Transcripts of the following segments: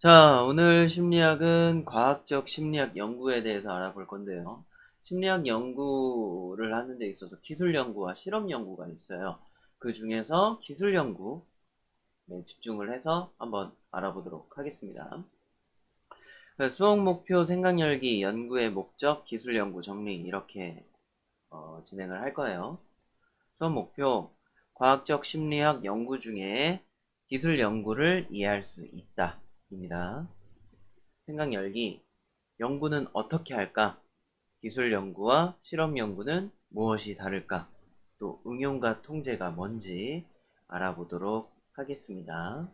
자, 오늘 심리학은 과학적 심리학 연구에 대해서 알아볼 건데요. 심리학 연구를 하는 데 있어서 기술 연구와 실험 연구가 있어요. 그 중에서 기술 연구에 집중을 해서 한번 알아보도록 하겠습니다. 수업 목표, 생각 열기, 연구의 목적, 기술 연구 정리 이렇게 진행을 할 거예요. 수업 목표, 과학적 심리학 연구 중에 기술 연구를 이해할 수 있다 입니다. 생각 열기, 연구는 어떻게 할까? 기술 연구와 실험 연구는 무엇이 다를까? 또 응용과 통제가 뭔지 알아보도록 하겠습니다.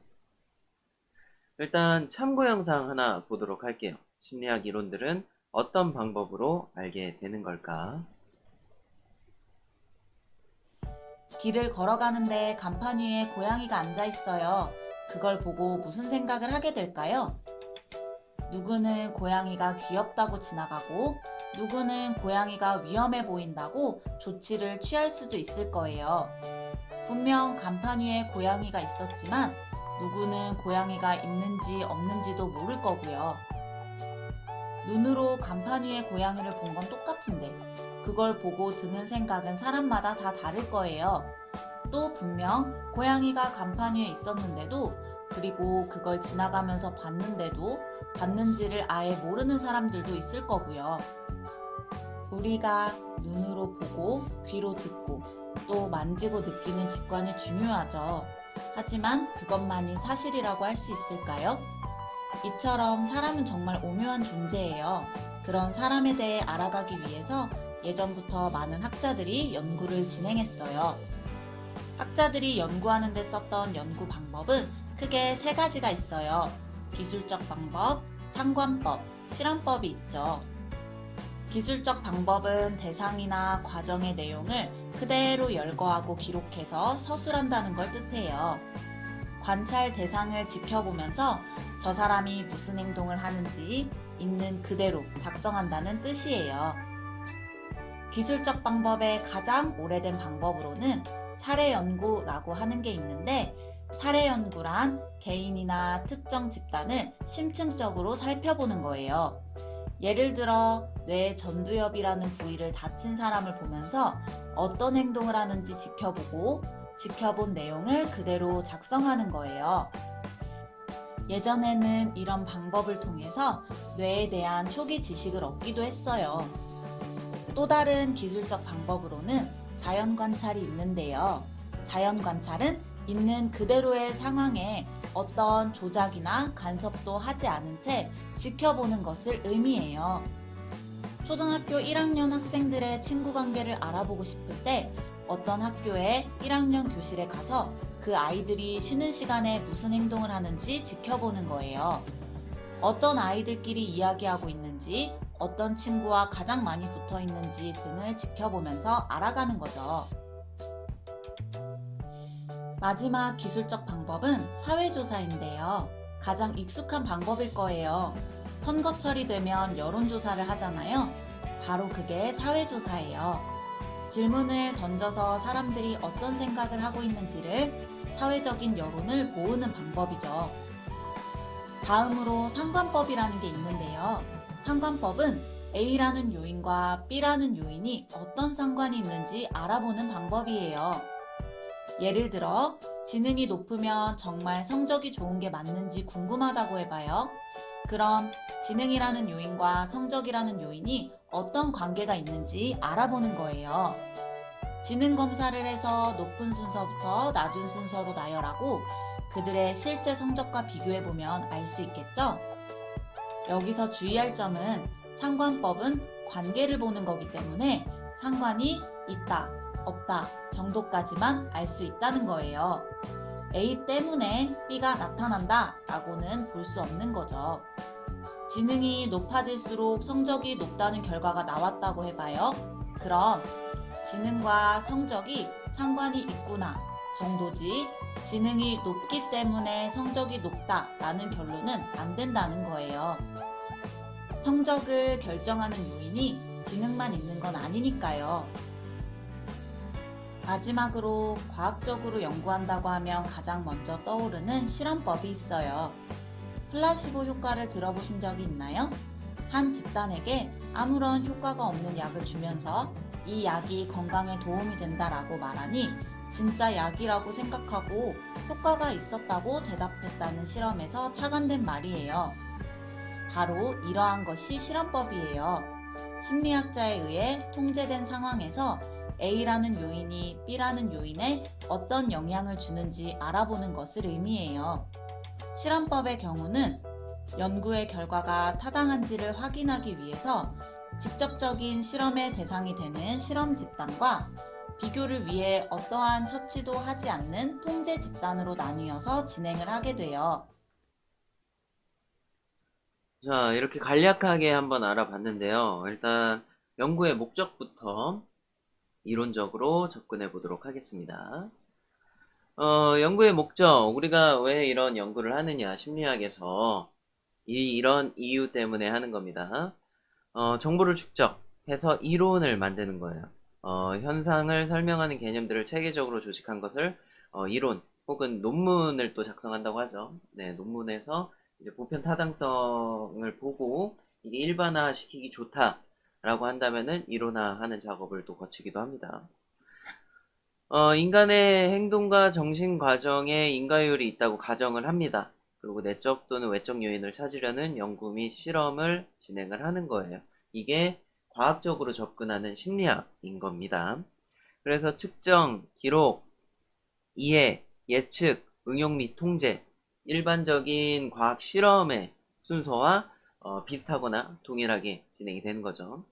일단 참고 영상 하나 보도록 할게요. 심리학 이론들은 어떤 방법으로 알게 되는 걸까? 길을 걸어가는데 간판 위에 고양이가 앉아 있어요. 그걸 보고 무슨 생각을 하게 될까요? 누구는 고양이가 귀엽다고 지나가고, 누구는 고양이가 위험해 보인다고 조치를 취할 수도 있을 거예요. 분명 간판 위에 고양이가 있었지만, 누구는 고양이가 있는지 없는지도 모를 거고요. 눈으로 간판 위에 고양이를 본 건 똑같은데, 그걸 보고 드는 생각은 사람마다 다 다를 거예요. 또 분명 고양이가 간판 위에 있었는데도, 그리고 그걸 지나가면서 봤는데도 봤는지를 아예 모르는 사람들도 있을 거고요. 우리가 눈으로 보고 귀로 듣고 또 만지고 느끼는 직관이 중요하죠. 하지만 그것만이 사실이라고 할 수 있을까요? 이처럼 사람은 정말 오묘한 존재예요. 그런 사람에 대해 알아가기 위해서 예전부터 많은 학자들이 연구를 진행했어요. 학자들이 연구하는 데 썼던 연구 방법은 크게 세 가지가 있어요. 기술적 방법, 상관법, 실험법이 있죠. 기술적 방법은 대상이나 과정의 내용을 그대로 열거하고 기록해서 서술한다는 걸 뜻해요. 관찰 대상을 지켜보면서 저 사람이 무슨 행동을 하는지 있는 그대로 작성한다는 뜻이에요. 기술적 방법의 가장 오래된 방법으로는 사례 연구라고 하는 게 있는데, 사례 연구란 개인이나 특정 집단을 심층적으로 살펴보는 거예요. 예를 들어 뇌 전두엽이라는 부위를 다친 사람을 보면서 어떤 행동을 하는지 지켜보고 지켜본 내용을 그대로 작성하는 거예요. 예전에는 이런 방법을 통해서 뇌에 대한 초기 지식을 얻기도 했어요. 또 다른 기술적 방법으로는 자연 관찰이 있는데요. 자연 관찰은 있는 그대로의 상황에 어떤 조작이나 간섭도 하지 않은 채 지켜보는 것을 의미해요. 초등학교 1학년 학생들의 친구 관계를 알아보고 싶을 때 어떤 학교의 1학년 교실에 가서 그 아이들이 쉬는 시간에 무슨 행동을 하는지 지켜보는 거예요. 어떤 아이들끼리 이야기하고 있는지, 어떤 친구와 가장 많이 붙어 있는지 등을 지켜보면서 알아가는 거죠. 마지막 기술적 방법은 사회조사인데요. 가장 익숙한 방법일 거예요. 선거철이 되면 여론조사를 하잖아요. 바로 그게 사회조사예요. 질문을 던져서 사람들이 어떤 생각을 하고 있는지를 사회적인 여론을 모으는 방법이죠. 다음으로 상관법이라는 게 있는데요. 상관법은 A라는 요인과 B라는 요인이 어떤 상관이 있는지 알아보는 방법이에요. 예를 들어 지능이 높으면 정말 성적이 좋은 게 맞는지 궁금하다고 해봐요. 그럼 지능이라는 요인과 성적이라는 요인이 어떤 관계가 있는지 알아보는 거예요. 지능 검사를 해서 높은 순서부터 낮은 순서로 나열하고 그들의 실제 성적과 비교해보면 알 수 있겠죠? 여기서 주의할 점은 상관법은 관계를 보는 거기 때문에 상관이 있다, 없다 정도까지만 알 수 있다는 거예요. A 때문에 B가 나타난다 라고는 볼 수 없는 거죠. 지능이 높아질수록 성적이 높다는 결과가 나왔다고 해봐요. 그럼 지능과 성적이 상관이 있구나 정도지, 지능이 높기 때문에 성적이 높다라는 결론은 안 된다는 거예요. 성적을 결정하는 요인이 지능만 있는 건 아니니까요. 마지막으로 과학적으로 연구한다고 하면 가장 먼저 떠오르는 실험법이 있어요. 플라시보 효과를 들어보신 적이 있나요? 한 집단에게 아무런 효과가 없는 약을 주면서 이 약이 건강에 도움이 된다라고 말하니 진짜 약이라고 생각하고 효과가 있었다고 대답했다는 실험에서 착안된 말이에요. 바로 이러한 것이 실험법이에요. 심리학자에 의해 통제된 상황에서 A라는 요인이 B라는 요인에 어떤 영향을 주는지 알아보는 것을 의미해요. 실험법의 경우는 연구의 결과가 타당한지를 확인하기 위해서 직접적인 실험의 대상이 되는 실험 집단과 비교를 위해 어떠한 처치도 하지 않는 통제 집단으로 나뉘어서 진행을 하게 돼요. 자, 이렇게 간략하게 한번 알아봤는데요. 일단 연구의 목적부터 이론적으로 접근해 보도록 하겠습니다. 연구의 목적, 우리가 왜 이런 연구를 하느냐, 심리학에서 이런 이유 때문에 하는 겁니다. 정보를 축적해서 이론을 만드는 거예요. 현상을 설명하는 개념들을 체계적으로 조직한 것을 이론 혹은 논문을 또 작성한다고 하죠. 네, 논문에서 이제 보편 타당성을 보고 이게 일반화 시키기 좋다라고 한다면은 이론화하는 작업을 또 거치기도 합니다. 인간의 행동과 정신 과정에 인과율이 있다고 가정을 합니다. 그리고 내적 또는 외적 요인을 찾으려는 연구 및 실험을 진행을 하는 거예요. 이게 과학적으로 접근하는 심리학인 겁니다. 그래서 측정, 기록, 이해, 예측, 응용 및 통제, 일반적인 과학 실험의 순서와 비슷하거나 동일하게 진행이 되는 거죠.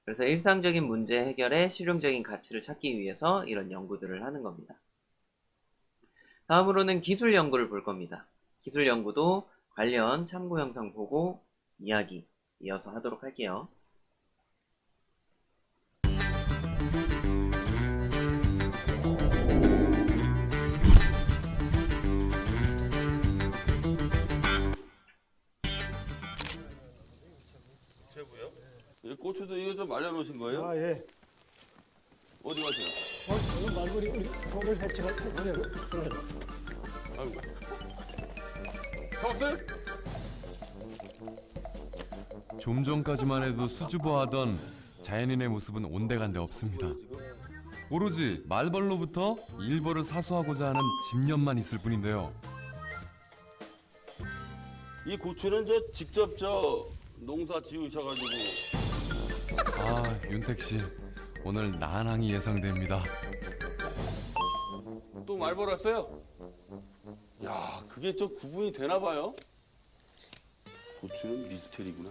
그래서 일상적인 문제 해결에 실용적인 가치를 찾기 위해서 이런 연구들을 하는 겁니다. 다음으로는 기술 연구를 볼 겁니다. 기술 연구도 관련 참고 영상 보고 이야기 이어서 하도록 할게요. 이 고추도 이거 좀 말려놓으신 거예요? 아, 예. 어디 가세요? 오늘 말벌이 우리 돌을 해치가 그래. 아이고. 잡았어요? 좀 전까지만 해도 수줍어하던 자연인의 모습은 온데간데 없습니다. 오로지 말벌로부터 일벌을 사수하고자 하는 집념만 있을 뿐인데요. 이 고추는 직접 농사 지으셔가지고. 아, 윤택 씨, 오늘 난항이 예상됩니다. 또 말벌 왔어요? 야, 그게 구분이 되나 봐요? 고추는 미스테리구나.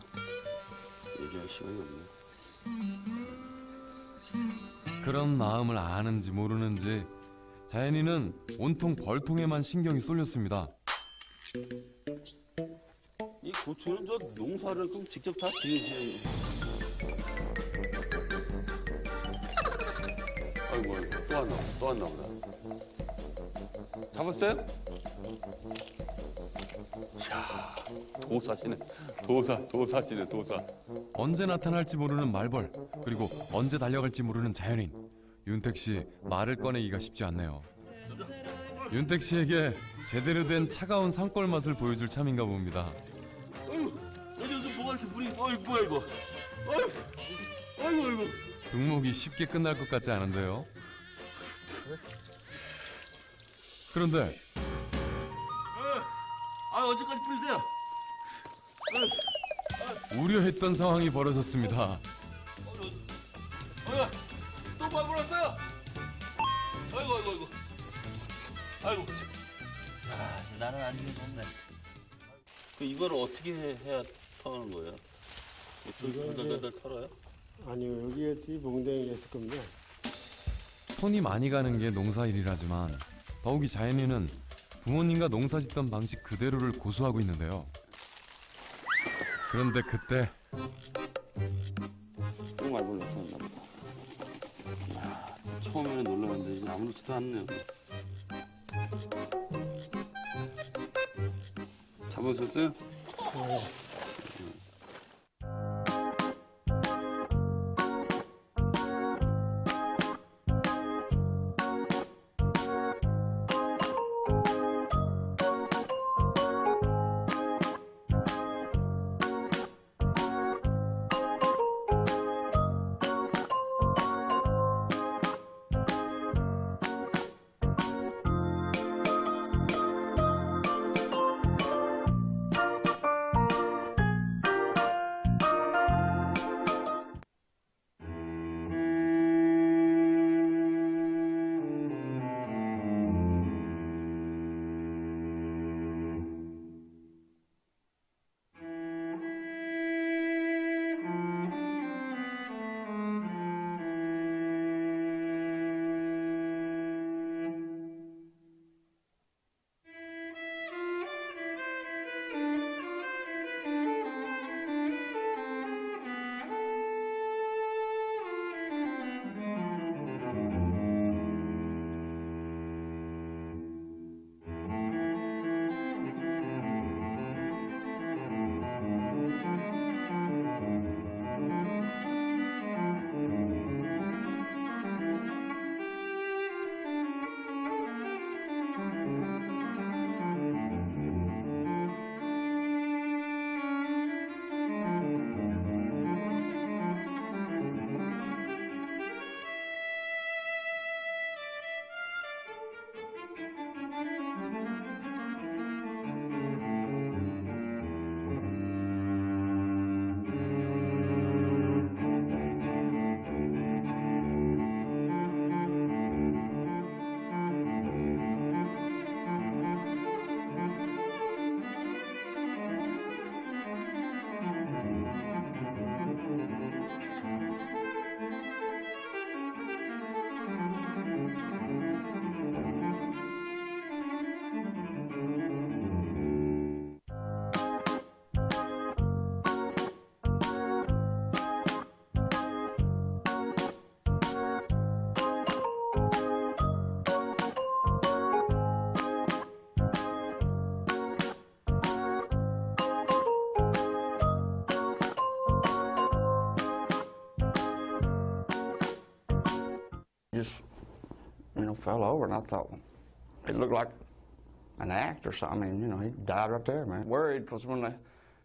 얘기할 시간이 없네. 그런 마음을 아는지 모르는지 자연인은 온통 벌통에만 신경이 쏠렸습니다. 이 고추는 농사를 그럼 직접 다 지으시는. 아이고, 또 왔나 보다. 잡았어요? 이야, 도사시네. 도사시네, 도사. 언제 나타날지 모르는 말벌, 그리고 언제 달려갈지 모르는 자연인. 윤택 씨, 말을 꺼내기가 쉽지 않네요. 윤택 씨에게 제대로 된 차가운 산골 맛을 보여줄 참인가 봅니다. 여기 뭐가 이렇게 물이, 뭐야 이거. 아이고. 등목이 쉽게 끝날 것 같지 않은데요. 그런데 언제까지 뿌리세요? 우려했던 상황이 벌어졌습니다. 또 말벌 왔어요? 아이고. 나는 아니긴 없네. 이걸 어떻게 해야 터는 거예요? 덜덜덜 털어요? 아니요, 여기에 이 몽댕이가 있을 겁니다. 손이 많이 가는 게 농사일이라지만 더욱이 자연인은 부모님과 농사짓던 방식 그대로를 고수하고 있는데요. 그런데 그때 또 말벌 나타났나 보다. 이야, 처음에는 놀랐는데 이제 아무렇지도 않네요. 잡으셨어요? just, fell over, and I thought it looked like an act or something. I mean, he died right there, man. Worried because when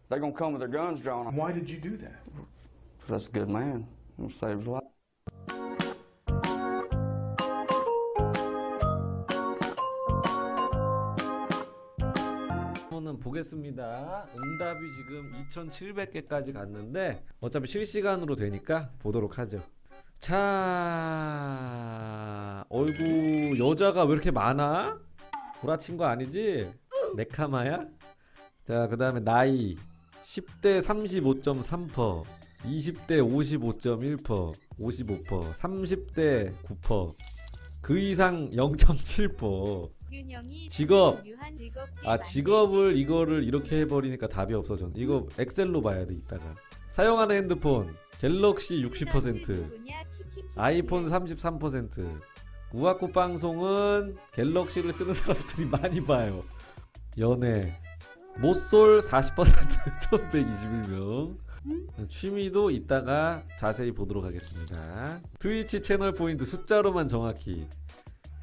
they're gonna come with their guns drawn. Why did you do that? Because that's a good man. He'll save his life. 한번 보겠습니다. 응답이 지금 2,700개까지 갔는데 어차피 실시간으로 되니까 보도록 하죠. 자, 어이구, 여자가 왜 이렇게 많아? 구라친 거 아니지? 네카마야? 자, 그 다음에 나이 10대 35.3%, 20대 55.1%, 55%, 30대 9%, 그 이상 0.7%. 직업. 직업을 이거를 이렇게 해버리니까 답이 없어져. 이거 엑셀로 봐야 돼 이따가. 사용하는 핸드폰 갤럭시 60%, 아이폰 33%. 우아쿠 방송은 갤럭시를 쓰는 사람들이 많이 봐요. 연애 모쏠 40% 1121명. 취미도 이따가 자세히 보도록 하겠습니다. 트위치 채널 포인트 숫자로만 정확히.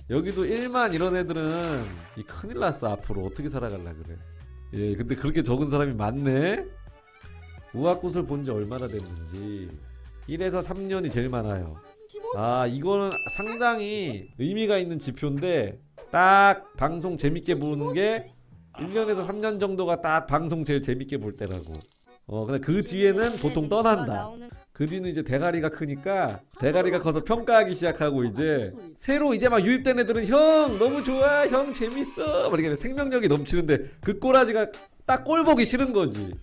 여기도 1만 이런 애들은 큰일 났어. 앞으로 어떻게 살아갈라 그래. 예, 근데 그렇게 적은 사람이 많네. 우아꽃을 본 지 얼마나 됐는지. 1에서 3년이 제일 많아요. 아, 이거는 상당히 의미가 있는 지표인데, 딱 방송 재밌게 보는 게 1년에서 3년 정도가 딱 방송 제일 재밌게 볼 때라고. 근데 그 뒤에는 보통 떠난다. 그 뒤는 이제 대가리가 크니까, 대가리가 커서 평가하기 시작하고, 이제 새로 이제 막 유입된 애들은 형 너무 좋아, 형 재밌어, 막 이렇게 생명력이 넘치는데 그 꼬라지가 딱 꼴 보기 싫은 거지.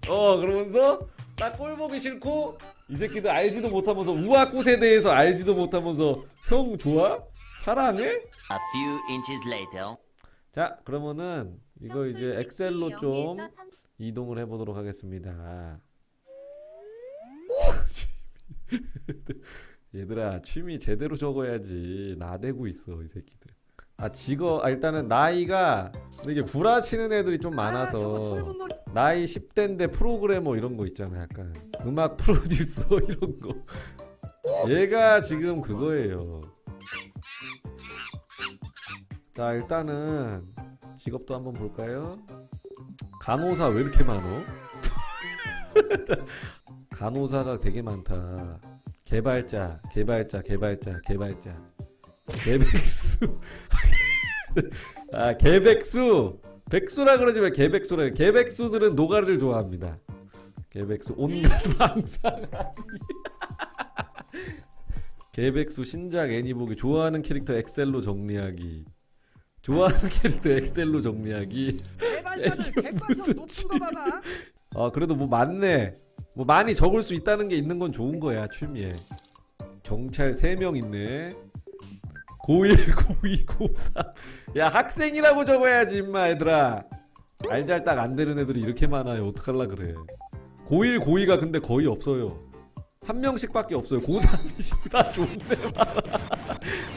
그러면서 딱 꼴 보기 싫고, 이 새끼들 알지도 못하면서, 우아꽃에 대해서 알지도 못하면서 형 좋아? 사랑해? A few inches later. 자, 그러면은 이거 이제 엑셀로 좀 이동을 해보도록 하겠습니다. 얘들아, 취미 제대로 적어야지. 나대고 있어 이 새끼들. 일단은 나이가, 근데 이게 구라치는 애들이 좀 많아서 나이 10대인데 프로그래머 이런 거 있잖아. 약간 음악 프로듀서 이런 거. 얘가 지금 그거예요. 자, 일단은 직업도 한번 볼까요? 간호사 왜 이렇게 많어? 간호사가 되게 많다. 개발자. 개백수. 개백수. 백수라 그러지 왜 개백수라. 개백수들은 노가리를 좋아합니다. 개백수 온갖 망상. 개백수 신작 애니보기. 좋아하는 캐릭터 엑셀로 정리하기. 개발자들 객관성 높은 거 봐봐. 그래도 뭐 많네. 뭐 많이 적을 수 있다는 게 있는 건 좋은 거야, 취미에. 경찰 3명 있네. 고1, 고2, 고3. 야, 학생이라고 적어야지 임마 얘들아. 알잘딱 안 되는 애들이 이렇게 많아요. 어떡할라 그래. 고1, 고2가 근데 거의 없어요. 한 명씩밖에 없어요. 고3이 다 좋네 많아.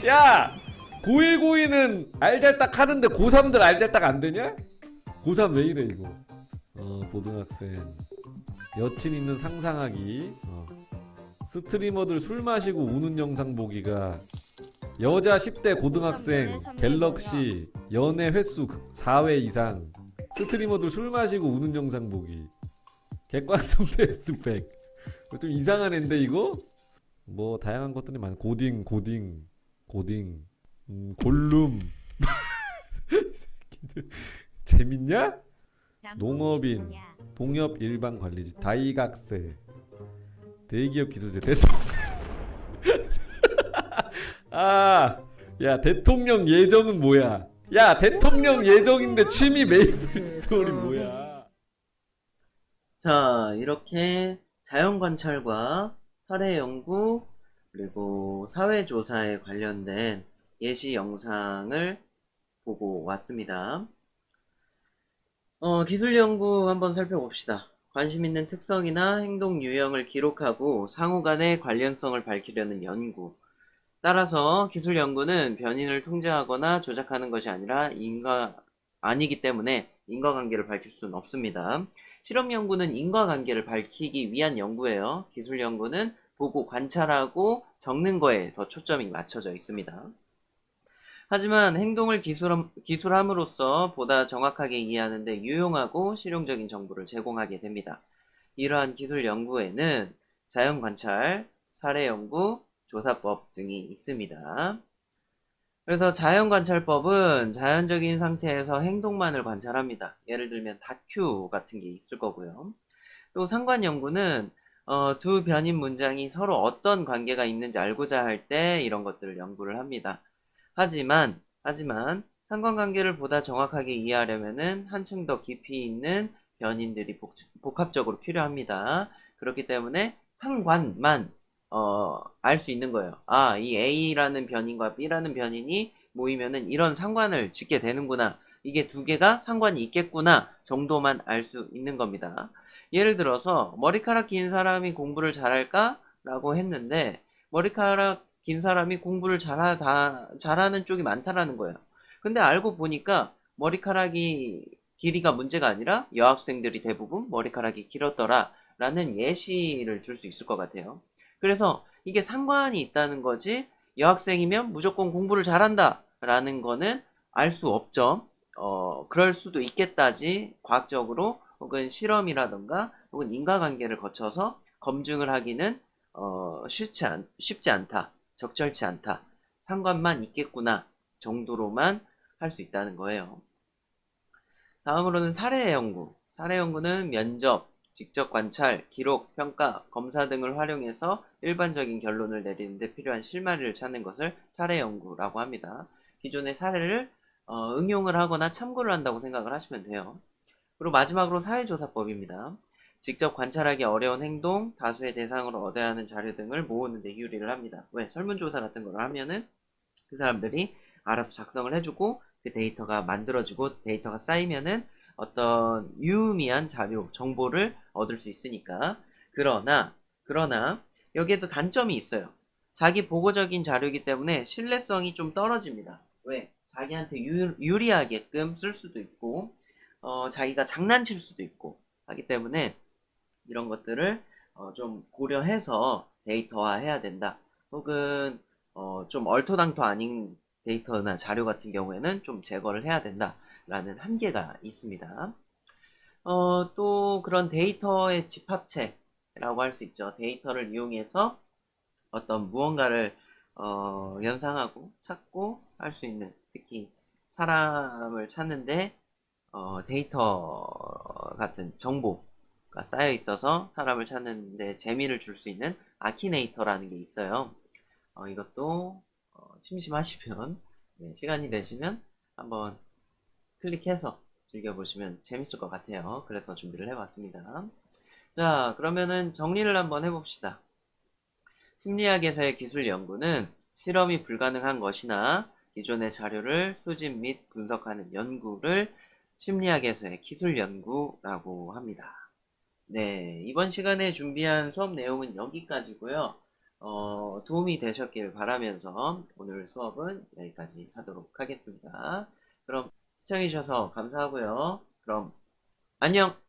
야, 고1, 고2는 알잘딱 하는데 고3들 알잘딱 안 되냐? 고3 왜 이래 이거. 고등학생. 여친 있는 상상하기. 스트리머들 술 마시고 우는 영상 보기가. 여자 10대 고등학생 갤럭시 연애 횟수 4회 이상. 스트리머들 술 마시고 우는 영상 보기. 객관성 테스트 100. 좀 이상한 앤데 이거? 뭐 다양한 것들이 많아. 고딩 골룸. 재밌냐? 농업인, 동엽 일반 관리직, 다이각세, 대기업 기술자, 대통령. 야, 대통령 예정은 뭐야? 야, 대통령 예정인데 취미 메이플 스토리 뭐야? 자, 이렇게 자연관찰과 사례연구 그리고 사회조사에 관련된 예시 영상을 보고 왔습니다. 기술연구 한번 살펴봅시다. 관심 있는 특성이나 행동 유형을 기록하고 상호 간의 관련성을 밝히려는 연구. 따라서 기술연구는 변인을 통제하거나 조작하는 것이 아니기 때문에 인과관계를 밝힐 수는 없습니다. 실험연구는 인과관계를 밝히기 위한 연구예요. 기술연구는 보고 관찰하고 적는 거에 더 초점이 맞춰져 있습니다. 하지만 행동을 기술함으로써 보다 정확하게 이해하는 데 유용하고 실용적인 정보를 제공하게 됩니다. 이러한 기술 연구에는 자연 관찰, 사례 연구, 조사법 등이 있습니다. 그래서 자연 관찰법은 자연적인 상태에서 행동만을 관찰합니다. 예를 들면 다큐 같은 게 있을 거고요. 또 상관 연구는 두 변인 문장이 서로 어떤 관계가 있는지 알고자 할 때 이런 것들을 연구를 합니다. 하지만 상관관계를 보다 정확하게 이해하려면은 한층 더 깊이 있는 변인들이 복합적으로 필요합니다. 그렇기 때문에 상관만 알 수 있는 거예요. 아, 이 A라는 변인과 B라는 변인이 모이면은 이런 상관을 짓게 되는구나. 이게 두 개가 상관이 있겠구나 정도만 알 수 있는 겁니다. 예를 들어서 머리카락 긴 사람이 공부를 잘할까? 라고 했는데 머리카락 긴 사람이 공부를 잘하는 쪽이 많다라는 거예요. 근데 알고 보니까 머리카락이 길이가 문제가 아니라 여학생들이 대부분 머리카락이 길었더라 라는 예시를 들 수 있을 것 같아요. 그래서 이게 상관이 있다는 거지 여학생이면 무조건 공부를 잘한다 라는 거는 알 수 없죠. 그럴 수도 있겠다지 과학적으로 혹은 실험이라던가 혹은 인과관계를 거쳐서 검증을 하기는 쉽지 않다. 적절치 않다. 상관만 있겠구나 정도로만 할 수 있다는 거예요. 다음으로는 사례 연구. 사례 연구는 면접, 직접 관찰, 기록, 평가, 검사 등을 활용해서 일반적인 결론을 내리는데 필요한 실마리를 찾는 것을 사례 연구라고 합니다. 기존의 사례를 응용을 하거나 참고를 한다고 생각을 하시면 돼요. 그리고 마지막으로 사회조사법입니다. 직접 관찰하기 어려운 행동, 다수의 대상으로 얻어야 하는 자료 등을 모으는 데 유리를 합니다. 왜? 설문조사 같은 걸 하면은 그 사람들이 알아서 작성을 해주고 그 데이터가 만들어지고 데이터가 쌓이면은 어떤 유의미한 자료, 정보를 얻을 수 있으니까. 그러나 여기에도 단점이 있어요. 자기 보고적인 자료이기 때문에 신뢰성이 좀 떨어집니다. 왜? 자기한테 유리하게끔 쓸 수도 있고 자기가 장난칠 수도 있고 하기 때문에 이런 것들을 좀 고려해서 데이터화해야 된다. 혹은 좀 얼토당토 아닌 데이터나 자료 같은 경우에는 좀 제거를 해야 된다라는 한계가 있습니다. 또 그런 데이터의 집합체라고 할 수 있죠. 데이터를 이용해서 어떤 무언가를 연상하고 찾고 할 수 있는, 특히 사람을 찾는데 데이터 같은 정보가 쌓여 있어서 사람을 찾는데 재미를 줄 수 있는 아키네이터라는 게 있어요. 이것도 심심하시면 시간이 되시면 한번 클릭해서 즐겨보시면 재밌을 것 같아요. 그래서 준비를 해봤습니다. 자, 그러면은 정리를 한번 해봅시다. 심리학에서의 기술 연구는 실험이 불가능한 것이나 기존의 자료를 수집 및 분석하는 연구를 심리학에서의 기술 연구라고 합니다. 네, 이번 시간에 준비한 수업 내용은 여기까지고요. 도움이 되셨길 바라면서 오늘 수업은 여기까지 하도록 하겠습니다. 그럼 시청해주셔서 감사하고요. 그럼 안녕!